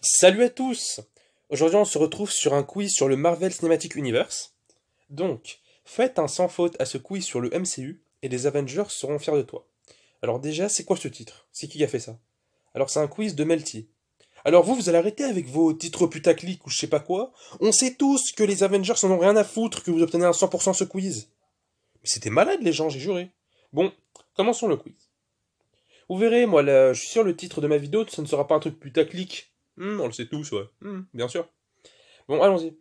Salut à tous! Aujourd'hui, on se retrouve sur un quiz sur le Marvel Cinematic Universe. Donc, faites un sans faute à ce quiz sur le MCU et les Avengers seront fiers de toi. Alors déjà, c'est quoi ce titre? C'est qui a fait ça? Alors c'est un quiz de Melty. Alors vous allez arrêter avec vos titres putaclic ou je sais pas quoi. On sait tous que les Avengers en ont rien à foutre que vous obtenez un 100% ce quiz. Mais c'était malade les gens, j'ai juré. Bon, commençons le quiz. Vous verrez, moi, là, je suis sûr le titre de ma vidéo, ça ne sera pas un truc putaclic. On le sait tous, ouais. Bien sûr. Bon, allons-y.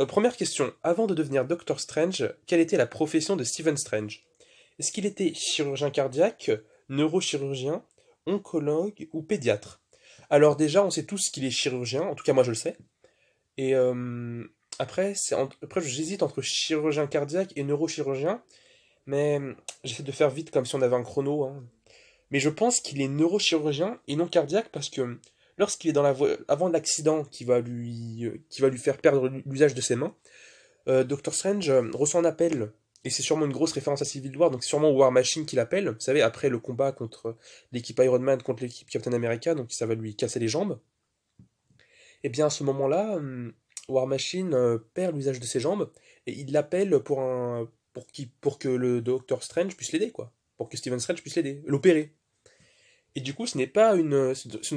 Première question. Avant de devenir Doctor Strange, quelle était la profession de Stephen Strange? Est-ce qu'il était chirurgien cardiaque, neurochirurgien, oncologue ou pédiatre? Alors déjà, on sait tous qu'il est chirurgien, en tout cas moi je le sais. Et après, après j'hésite entre chirurgien cardiaque et neurochirurgien, mais j'essaie de faire vite comme si on avait un chrono, hein. Mais je pense qu'il est neurochirurgien et non cardiaque parce que lorsqu'il est dans la voie, avant l'accident qui va lui faire perdre l'usage de ses mains, Doctor Strange reçoit un appel. Et c'est sûrement une grosse référence à Civil War, donc c'est sûrement War Machine qui l'appelle. Vous savez, après le combat contre l'équipe Iron Man, contre l'équipe Captain America, donc ça va lui casser les jambes. Et bien à ce moment-là, War Machine perd l'usage de ses jambes et il l'appelle pour que le Doctor Strange puisse l'aider, quoi. Pour que Stephen Strange puisse l'aider, l'opérer. Et du coup, ce n'est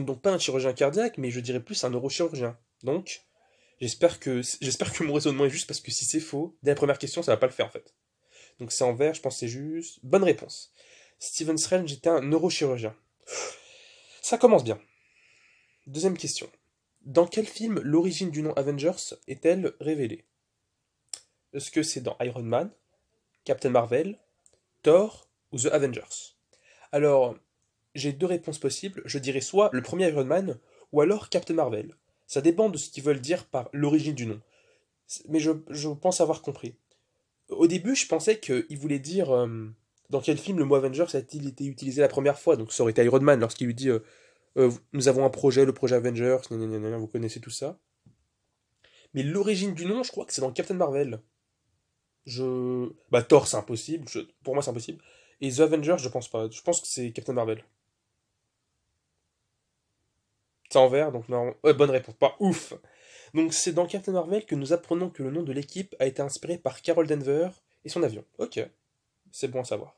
donc pas un chirurgien cardiaque, mais je dirais plus un neurochirurgien. Donc, j'espère que mon raisonnement est juste parce que si c'est faux, dès la première question, ça va pas le faire en fait. Donc c'est en vert, je pense que c'est juste. Bonne réponse. Stephen Strange était un neurochirurgien. Ça commence bien. Deuxième question. Dans quel film l'origine du nom Avengers est-elle révélée? Est-ce que c'est dans Iron Man, Captain Marvel, Thor ou The Avengers? Alors, j'ai deux réponses possibles. Je dirais soit le premier Iron Man ou alors Captain Marvel. Ça dépend de ce qu'ils veulent dire par l'origine du nom. Mais je pense avoir compris. Au début, je pensais qu'il voulait dire dans quel film le mot Avengers a-t-il été utilisé la première fois. Donc ça aurait été Iron Man lorsqu'il lui dit nous avons un projet, le projet Avengers, vous connaissez tout ça. Mais l'origine du nom, je crois que c'est dans Captain Marvel. Bah Thor, c'est impossible. Pour moi, c'est impossible. Et The Avengers, je pense pas. Je pense que c'est Captain Marvel. C'est en vert, donc non. Ouais, bonne réponse. Pas ouf. Donc c'est dans Captain Marvel que nous apprenons que le nom de l'équipe a été inspiré par Carol Danvers et son avion. Ok, c'est bon à savoir.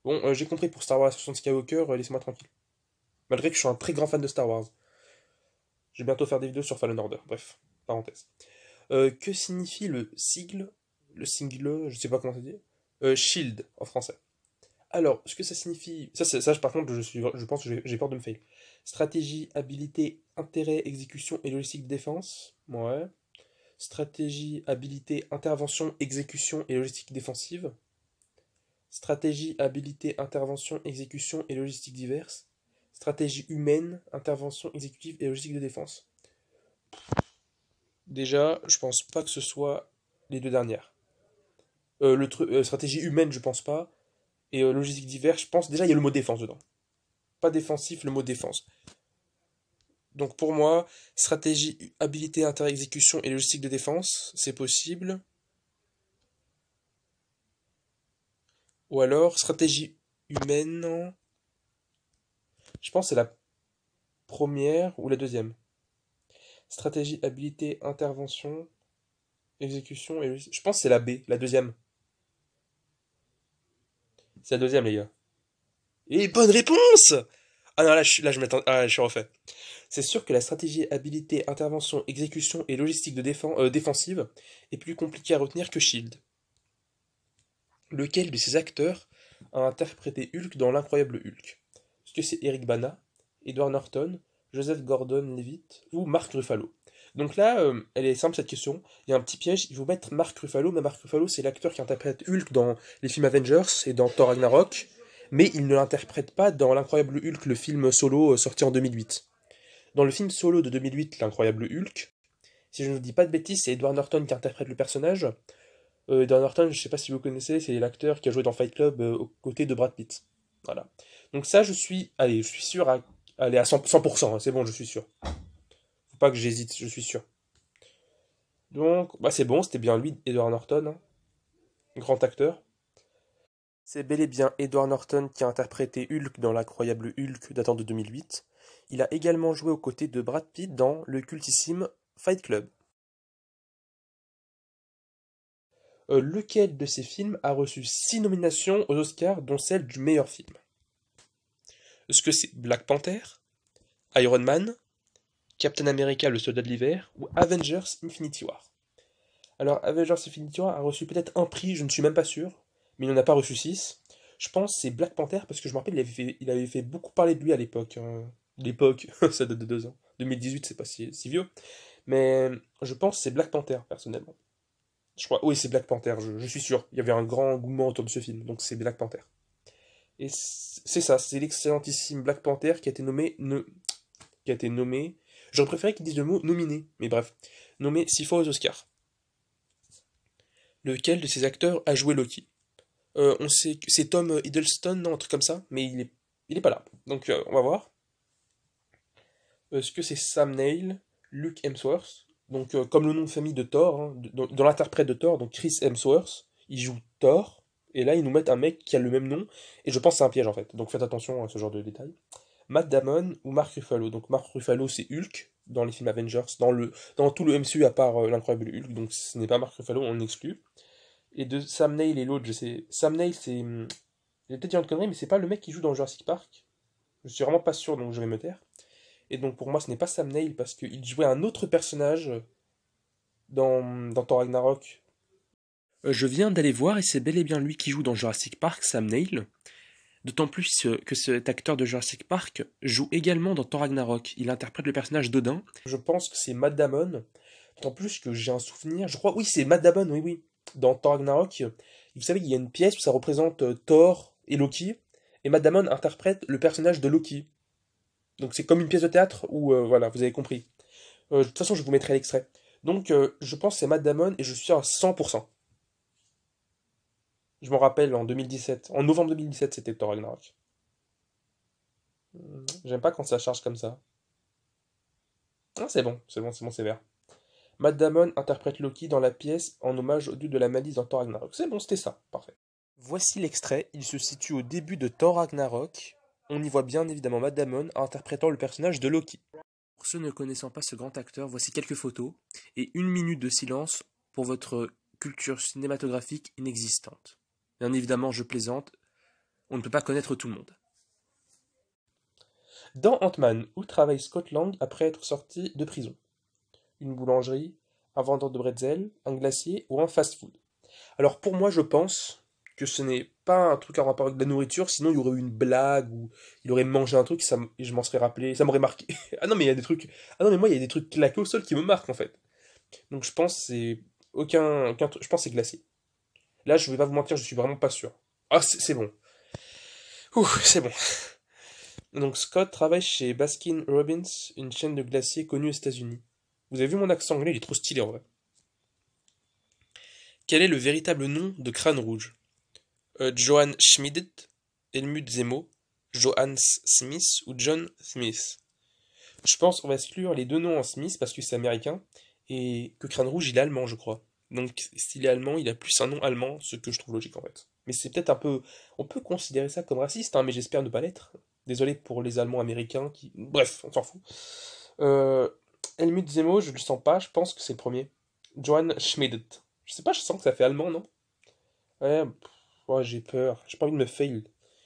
Bon, j'ai compris pour Star Wars Ascension de Skywalker, laissez-moi tranquille. Malgré que je suis un très grand fan de Star Wars. Je vais bientôt faire des vidéos sur Fallen Order. Bref, parenthèse. Que signifie le sigle, je sais pas comment ça dit, Shield en français. Alors, ce que ça signifie, ça par contre, je pense que j'ai peur de me fail. Stratégie, habilité, intérêt, exécution et logistique de défense. Ouais. Stratégie, habilité, intervention, exécution et logistique défensive. Stratégie, habilité, intervention, exécution et logistique diverses. Stratégie humaine, intervention, exécutive et logistique de défense. Déjà, je pense pas que ce soit les deux dernières. Stratégie humaine, je pense pas. Et logistique diverse, je pense. Déjà, il y a le mot défense dedans. Pas défensif, le mot défense. Donc pour moi, stratégie, habilité, inter-exécution et logistique de défense, c'est possible. Ou alors, stratégie humaine, je pense que c'est la première ou la deuxième. Stratégie, habilité, intervention, exécution et logistique. Je pense que c'est la B, la deuxième. C'est la deuxième, les gars. Et bonne réponse! Ah non, là, je m'attends. Ah, je suis refait. C'est sûr que la stratégie, habilité, intervention, exécution et logistique de défensive est plus compliquée à retenir que Shield. Lequel de ces acteurs a interprété Hulk dans L'incroyable Hulk? Est-ce que c'est Eric Bana, Edward Norton, Joseph Gordon-Levitt ou Mark Ruffalo? Donc là, elle est simple cette question. Il y a un petit piège, il faut mettre Mark Ruffalo, mais Mark Ruffalo c'est l'acteur qui interprète Hulk dans les films Avengers et dans Thor Ragnarok, mais il ne l'interprète pas dans L'incroyable Hulk, le film solo sorti en 2008. Dans le film solo de 2008, L'incroyable Hulk, si je ne vous dis pas de bêtises, c'est Edward Norton qui interprète le personnage. Edward Norton, je sais pas si vous connaissez, c'est l'acteur qui a joué dans Fight Club aux côtés de Brad Pitt. Voilà. Donc ça, allez, je suis sûr allez, à 100%, hein, c'est bon, je suis sûr. Faut pas que j'hésite, je suis sûr. Donc, bah c'est bon, c'était bien lui, Edward Norton, hein, grand acteur. C'est bel et bien Edward Norton qui a interprété Hulk dans l'incroyable Hulk datant de 2008. il a également joué aux côtés de Brad Pitt dans le cultissime Fight Club. Lequel de ces films a reçu 6 nominations aux Oscars, dont celle du meilleur film? Est-ce que c'est Black Panther, Iron Man, Captain America le soldat de l'hiver ou Avengers Infinity War? Alors, Avengers Infinity War a reçu peut-être un prix, je ne suis même pas sûr, mais il n'en a pas reçu 6. Je pense que c'est Black Panther parce que je me rappelle, il avait fait beaucoup parler de lui à l'époque. L'époque, ça date de 2 ans. 2018, c'est pas si vieux. Mais je pense que c'est Black Panther, personnellement. Je crois, oui, c'est Black Panther, je suis sûr. Il y avait un grand engouement autour de ce film, donc c'est Black Panther. Et c'est ça, c'est l'excellentissime Black Panther qui a été nommé. J'aurais préféré qu'ils disent le mot nominé, mais bref, nommé 6 fois aux Oscars. Lequel de ces acteurs a joué Loki? On sait que c'est Tom Hiddleston, non, un truc comme ça, mais il est pas là. Donc on va voir. Est-ce que c'est Sam Neill, Luke Hemsworth? Donc comme le nom de famille de Thor, hein, dans l'interprète de Thor, donc Chris Hemsworth, il joue Thor, et là ils nous mettent un mec qui a le même nom, et je pense que c'est un piège en fait. Donc faites attention à ce genre de détails. Matt Damon ou Mark Ruffalo? Donc Mark Ruffalo c'est Hulk dans les films Avengers, dans tout le MCU à part l'incroyable Hulk, donc ce n'est pas Mark Ruffalo, on l'exclut. Et de Sam Neill et l'autre, je sais. Sam Neill, c'est. J'ai peut-être dit une connerie, mais c'est pas le mec qui joue dans Jurassic Park. Je suis vraiment pas sûr, donc je vais me taire. Et donc pour moi, ce n'est pas Sam Neill parce qu'il jouait un autre personnage dans Thor Ragnarok. Je viens d'aller voir et c'est bel et bien lui qui joue dans Jurassic Park, Sam Neill. D'autant plus que cet acteur de Jurassic Park joue également dans Thor Ragnarok. Il interprète le personnage d'Odin. Je pense que c'est Matt Damon. D'autant plus que j'ai un souvenir, je crois, oui, c'est Matt Damon, oui, oui. Dans Thor Ragnarok, vous savez qu'il y a une pièce où ça représente Thor et Loki, et Matt Damon interprète le personnage de Loki. Donc c'est comme une pièce de théâtre où, voilà, vous avez compris. De toute façon, je vous mettrai l'extrait. Donc je pense que c'est Matt Damon et je suis à 100%. Je m'en rappelle en 2017. En novembre 2017, c'était Thor Ragnarok. J'aime pas quand ça charge comme ça. Ah, c'est bon, c'est bon, c'est bon, c'est vert. Matt Damon interprète Loki dans la pièce en hommage au dieu de la malice dans Thor Ragnarok. C'est bon, c'était ça, parfait. Voici l'extrait, il se situe au début de Thor Ragnarok. On y voit bien évidemment Matt Damon interprétant le personnage de Loki. Pour ceux ne connaissant pas ce grand acteur, voici quelques photos et 1 minute de silence pour votre culture cinématographique inexistante. Bien évidemment, je plaisante, on ne peut pas connaître tout le monde. Dans Ant-Man, où travaille Scott Lang après être sorti de prison? Une boulangerie, un vendeur de bretzel, un glacier ou un fast-food? Alors pour moi, je pense que ce n'est pas un truc en rapport avec la nourriture, sinon il y aurait eu une blague ou il aurait mangé un truc et je m'en serais rappelé, ça m'aurait marqué. Ah non, mais il y a des trucs. Ah non, mais moi, il y a des trucs claqués au sol qui me marquent en fait. Donc je pense que c'est je pense que c'est glacier. Là, je vais pas vous mentir, je suis vraiment pas sûr. Ah, c'est bon. Ouh, c'est bon. Donc Scott travaille chez Baskin Robbins, une chaîne de glaciers connue aux États-Unis. Vous avez vu mon accent anglais, il est trop stylé en vrai. Quel est le véritable nom de Crâne Rouge? Johann Schmidt, Helmut Zemo, Johannes Smith ou John Smith? Je pense qu'on va exclure les deux noms en Smith parce que c'est américain et que Crâne Rouge il est allemand, je crois. Donc s'il est allemand, il a plus un nom allemand, ce que je trouve logique en fait. Mais c'est peut-être un peu. On peut considérer ça comme raciste, hein, mais j'espère ne pas l'être. Désolé pour les Allemands américains qui. Bref, on s'en fout. Euh, Helmut Zemo, je le sens pas, je pense que c'est le premier. Johann Schmidt. Je sais pas, je sens que ça fait allemand, non? Ouais, ouais, j'ai peur. J'ai pas envie de me fail.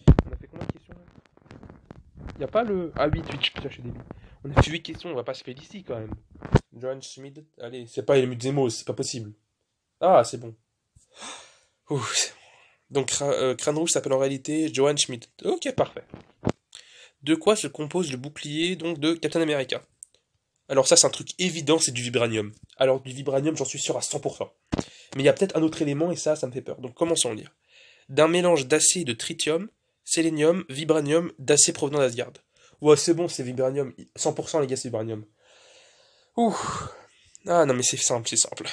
On a fait combien de questions là? Y a pas le. Ah, 8, putain, je suis débile. On a fait 8 questions, on va pas se fail ici quand même. Johann Schmidt. Allez, c'est pas Helmut Zemo, c'est pas possible. Ah, c'est bon. Ouh, c'est bon. Donc, Crâne Rouge s'appelle en réalité Johann Schmidt. Ok, parfait. De quoi se compose le bouclier donc de Captain America? Alors, ça, c'est un truc évident, c'est du vibranium. Alors, du vibranium, j'en suis sûr à 100%. Mais il y a peut-être un autre élément et ça me fait peur. Donc, commençons à lire. D'un mélange d'acier et de tritium, sélénium, vibranium, d'acier provenant d'Asgard. Ouais, c'est bon, c'est vibranium. 100% les gars, c'est vibranium. Ouh. Ah non, mais c'est simple, c'est simple.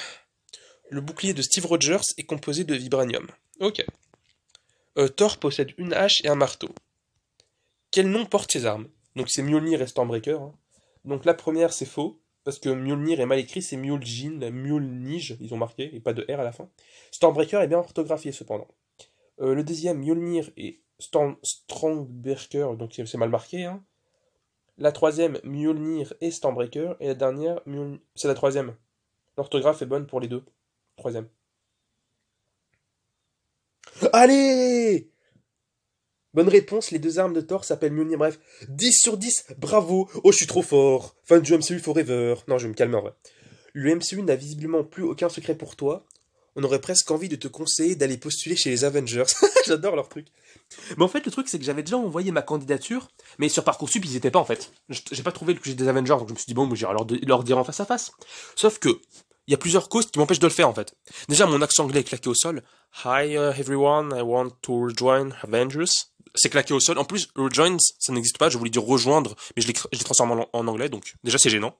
Le bouclier de Steve Rogers est composé de vibranium. Ok. Thor possède une hache et un marteau. Quel nom portent ses armes? Donc c'est Mjolnir et Stormbreaker, hein. Donc la première c'est faux, parce que Mjolnir est mal écrit, c'est Mjolnir, Mjolnir, ils ont marqué, et pas de R à la fin. Stormbreaker est bien orthographié cependant. Le deuxième, Mjolnir et Stormbreaker, donc c'est mal marqué, hein. La troisième, Mjolnir et Stormbreaker. Et la dernière, c'est la troisième. L'orthographe est bonne pour les deux. Troisième. Allez! Bonne réponse, les deux armes de Thor s'appellent Mjolnir. Bref, 10 sur 10, bravo! Oh, je suis trop fort! Fan du MCU forever. Non, je vais me calmer en vrai. Le MCU n'a visiblement plus aucun secret pour toi. On aurait presque envie de te conseiller d'aller postuler chez les Avengers. J'adore leur truc. Mais en fait, le truc, c'est que j'avais déjà envoyé ma candidature, mais sur Parcoursup, ils étaient pas en fait. J'ai pas trouvé le QG des Avengers, donc je me suis dit, bon, j'irai leur dire en face à face. Sauf que, il y a plusieurs causes qui m'empêchent de le faire en fait. Déjà, mon accent anglais est claqué au sol. Hi everyone, I want to rejoin Avengers. C'est claqué au sol. En plus, rejoin, ça n'existe pas, je voulais dire rejoindre, mais je l'ai transformé en anglais, donc déjà c'est gênant.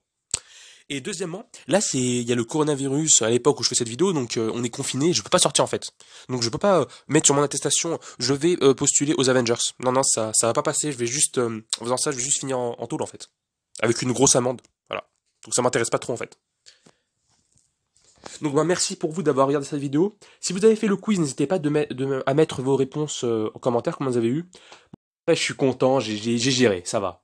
Et deuxièmement, là il y a le coronavirus à l'époque où je fais cette vidéo, donc on est confiné, je peux pas sortir en fait. Donc je peux pas mettre sur mon attestation, je vais postuler aux Avengers. Non, non, ça va pas passer, je vais juste, en faisant ça, je vais juste finir en tôle en fait. Avec une grosse amende, voilà. Donc ça m'intéresse pas trop en fait. Donc bah, merci pour vous d'avoir regardé cette vidéo. Si vous avez fait le quiz, n'hésitez pas à mettre vos réponses en commentaire, comme vous avez eu. Ouais, je suis content, j'ai géré, ça va.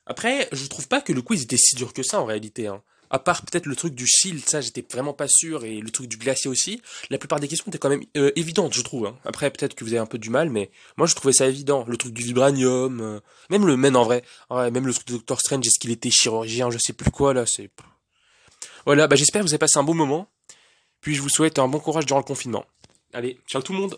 Après, je trouve pas que le quiz était si dur que ça en réalité, hein. À part peut-être le truc du shield, ça j'étais vraiment pas sûr, et le truc du glacier aussi. La plupart des questions étaient quand même évidentes, je trouve, hein. Après, peut-être que vous avez un peu du mal, mais moi je trouvais ça évident. Le truc du vibranium, même le men en vrai. Ouais, même le truc de Doctor Strange, est-ce qu'il était chirurgien, je sais plus quoi là, c'est. Voilà, bah j'espère que vous avez passé un bon moment. Puis je vous souhaite un bon courage durant le confinement. Allez, ciao tout le monde!